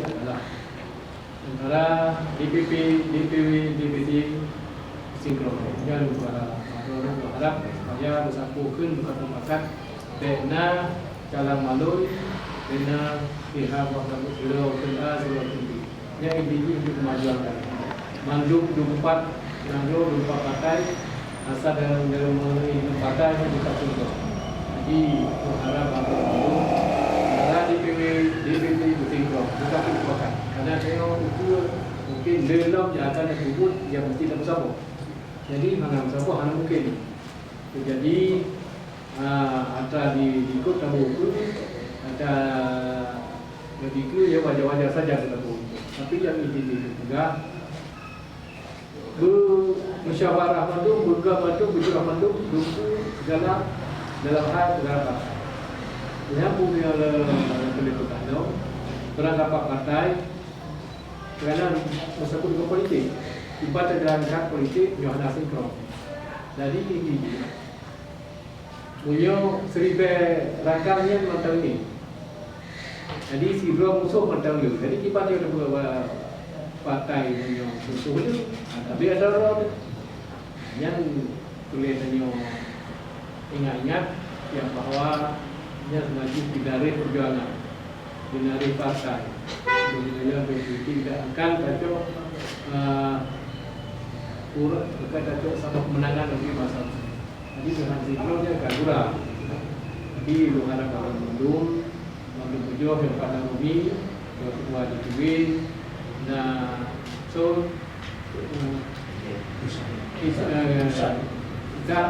adalah antara DPP, DPW, DPT sinkron. Jangan berharap supaya bersatukan bukan pemakat dena jalan malui dena pihak wakil beliau kena seluruh tinggi. Yang intinya untuk kemajuan manduk 24 manduk 24 partai asal dalam mengenai partai yang bukan sinkron. Jadi berharap antara DPW, DPT itu sinkron bukan pemakat. Karena tengok itu mungkin dalam yang akan disebut yang mesti tak bersama. Jadi mana bersama hanya mungkin. Jadi antara diikut tamu itu ada begitu ya wajar-wajar saja tamu. Tapi yang ini juga bermusyawarah manduk, bergabung manduk, berjurah manduk, segala dalam hal segala partai. Yang punya peliputan itu perangkap partai kerana bersatu dengan politik. Ibarat jalankan politik Yohana sinkron. Jadi ini punya 1000 rakamnya macam ini. Jadi si dua musuh macam itu. Jadi kita ada beberapa partai punya musuh itu. Tapi ada orang yang kelihatannya ingat-ingat yang bahawa dia maju dari perjuangan, dari partai. Kemudian politik tidak akan kacau kurang berkata cok sama kemenangan lebih masa. Jadi dengan sinkronnya agak kurang. Jadi lu harap kalau mendung, mendung tujuh yang pada Rumi, yang kedua di Tuwin. Nah, so kita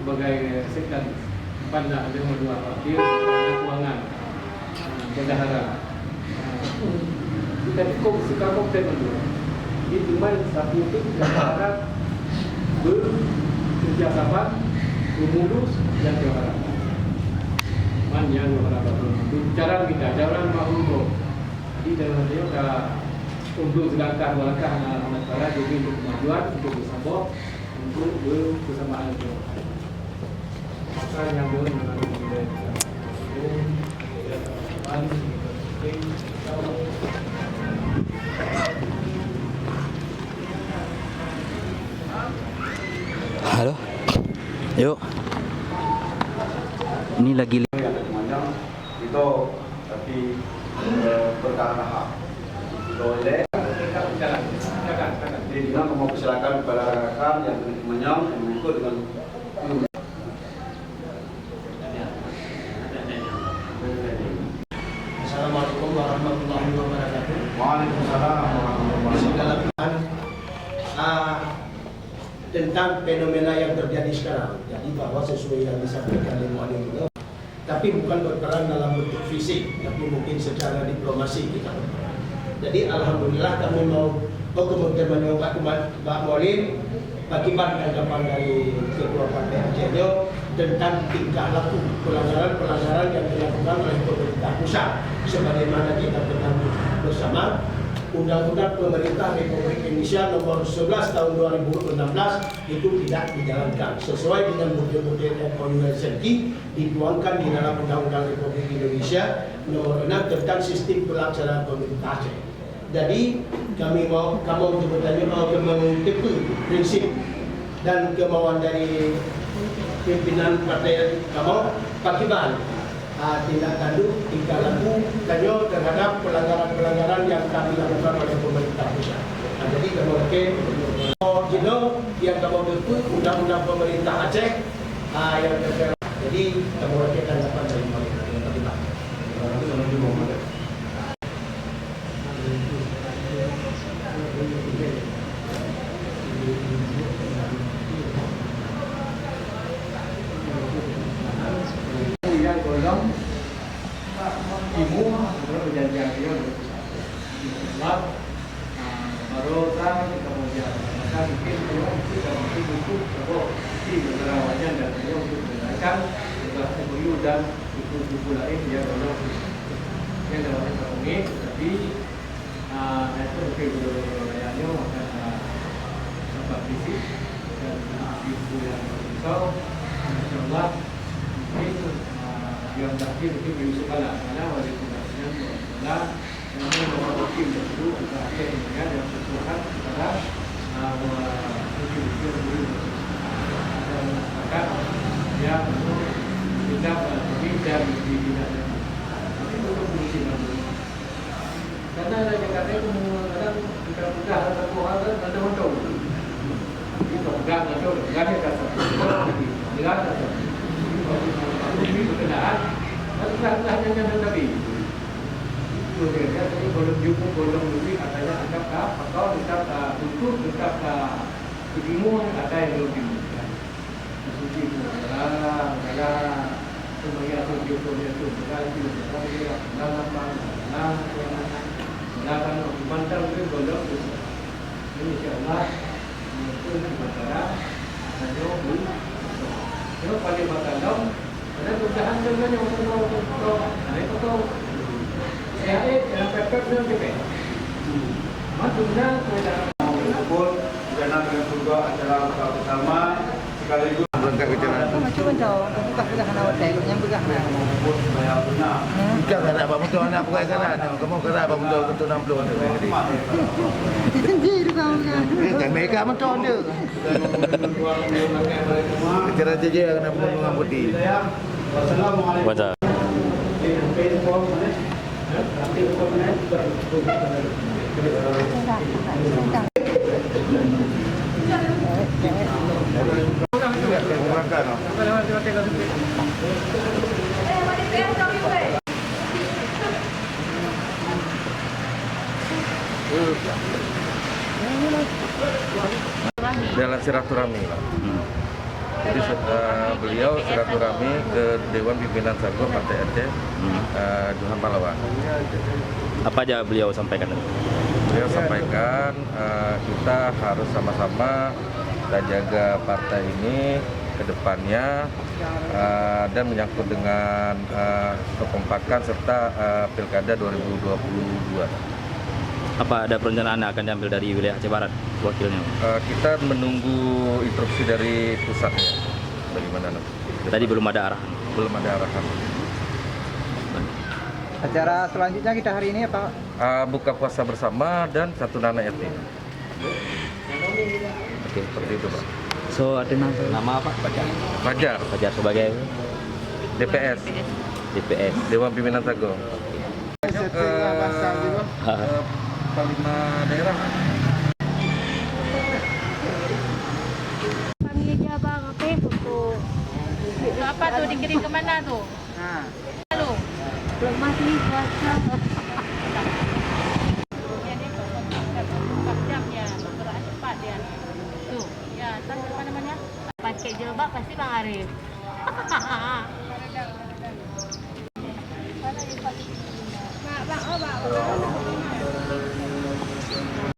sebagai sekretaris pada ada dua partai keuangan bendahara. Kita cukup sekarang kita ini cuma satu itu kita bekerjasama memulus yang diharap. Man yang diharap cara kita jalan mahu. Jadi dalam dia dah untuk langkah-langkah antara jadi untuk kemajuan untuk bersama untuk bersamaan itu. Maka yang boleh mengenai halo, yuk. Ini lagi itu tapi bertahap. Boleh. Jadi kita mau persilakan kepada rekan yang menyam yang mengikut dengan Assalamualaikum warahmatullahi wabarakatuh. Waalaikumsalam warahmatullahi wabarakatuh. Tentang fenomena yang terjadi sekarang. Jadi bahwa sesuai yang disampaikan oleh Muhammad itu, tapi bukan berperan dalam bentuk fisik, tapi mungkin secara diplomasi kita berperan. Jadi alhamdulillah kami mau kemudian menyoba Mbak Molin bagaimana tanggapan dari Ketua Partai Aceh tentang tingkah laku pelanggaran yang dilakukan oleh pemerintah pusat, sebagaimana kita ketahui bersama Undang-Undang Pemerintah Republik Indonesia Nomor 11 Tahun 2016 itu tidak dijalankan sesuai dengan model-model MOU Helsinki dituangkan di dalam Undang-Undang Republik Indonesia Nomor 6 tentang sistem pelaksanaan pemerintah Aceh. Jadi kamu sebenarnya mau mengikuti prinsip dan kemauan dari pimpinan partai kamu bagaimana tindak tanduk tingkah laku kanyo terhadap pelanggaran yang kami lakukan oleh pemerintah pusat. Jadi kamu yang kamu itu undang-undang pemerintah Aceh yang terkait. Jadi kamu tanggapan dari bagaimana? Ibu perjanjian dia sebab baru orang kemudian maka mungkin kita mungkin untuk di beberapa wajan dan dia untuk menggunakan MOU dan buku-buku lain yang dalam ini tapi itu mungkin berbahayanya maka sebab fisik dan buku yang besar insyaallah mungkin yang terakhir mungkin diusulkan karena wali tugasnya adalah Ini nomor bukti dulu antara akhirnya yang bersurat kepada bukti-bukti dulu dan maka dia tidak berbicara di bidang tapi untuk fungsi karena ada Jakarta itu kadang kita pegang satu hal ada macam itu pegang macam pegang dia kata pegang kata ini berkenaan dan hanya tapi kemudian ini belum cukup belum lebih katanya anggap atau dekat untuk dekat ketimun ada yang lebih suci dalam semuanya suci itu berarti dalam dalam mantap itu belum ini insyaallah itu masalah hanya itu pada masalah ada tujuan dengan yang untuk itu saya pepek dan pepek maksudnya sudah Kumpul karena dengan surga acara buka bersama sekaligus Berangkat ke jalan. Macam tahu, buka pegang hotel, yang pegang. mengumpul supaya benar. Bukan nak apa betul nak bukan kan. Kamu kena apa betul betul 60 tu. Janji tu kau kan. Kan mereka betul dia. Cara je kena dengan putih. Wassalamualaikum. Baca. Berangkat. Jalan silaturahmi lah. Jadi beliau silaturahmi ke Dewan Pimpinan Sago Partai RT Johan Pahlawan. Apa aja beliau sampaikan? Beliau sampaikan kita harus sama-sama kita jaga partai ini ke depannya dan menyangkut dengan kekompakan serta Pilkada 2022. Apa ada perencanaan yang akan diambil dari wilayah Aceh Barat wakilnya? Kita menunggu instruksi dari pusatnya. Bagaimana nanti? Tadi belum ada arahan. Belum ada arahan. Acara selanjutnya kita hari ini apa? Buka puasa bersama dan satu nana yatim. Oke. Seperti itu, Pak. So ada nama apa? Fajar, Fajar sebagai DPS, DPS. Dewan Pimpinan Sago. Panglima daerah. Kami aja bang, apa foto? Itu apa tuh dikirim ke mana tuh? Nah, Lalu belum masih puasa. Ya dia 4 jam ya, bergerak cepat dia. Tuh, ya tadi apa namanya? Pakai jilbab pasti Bang Arif. Bang, oh bang.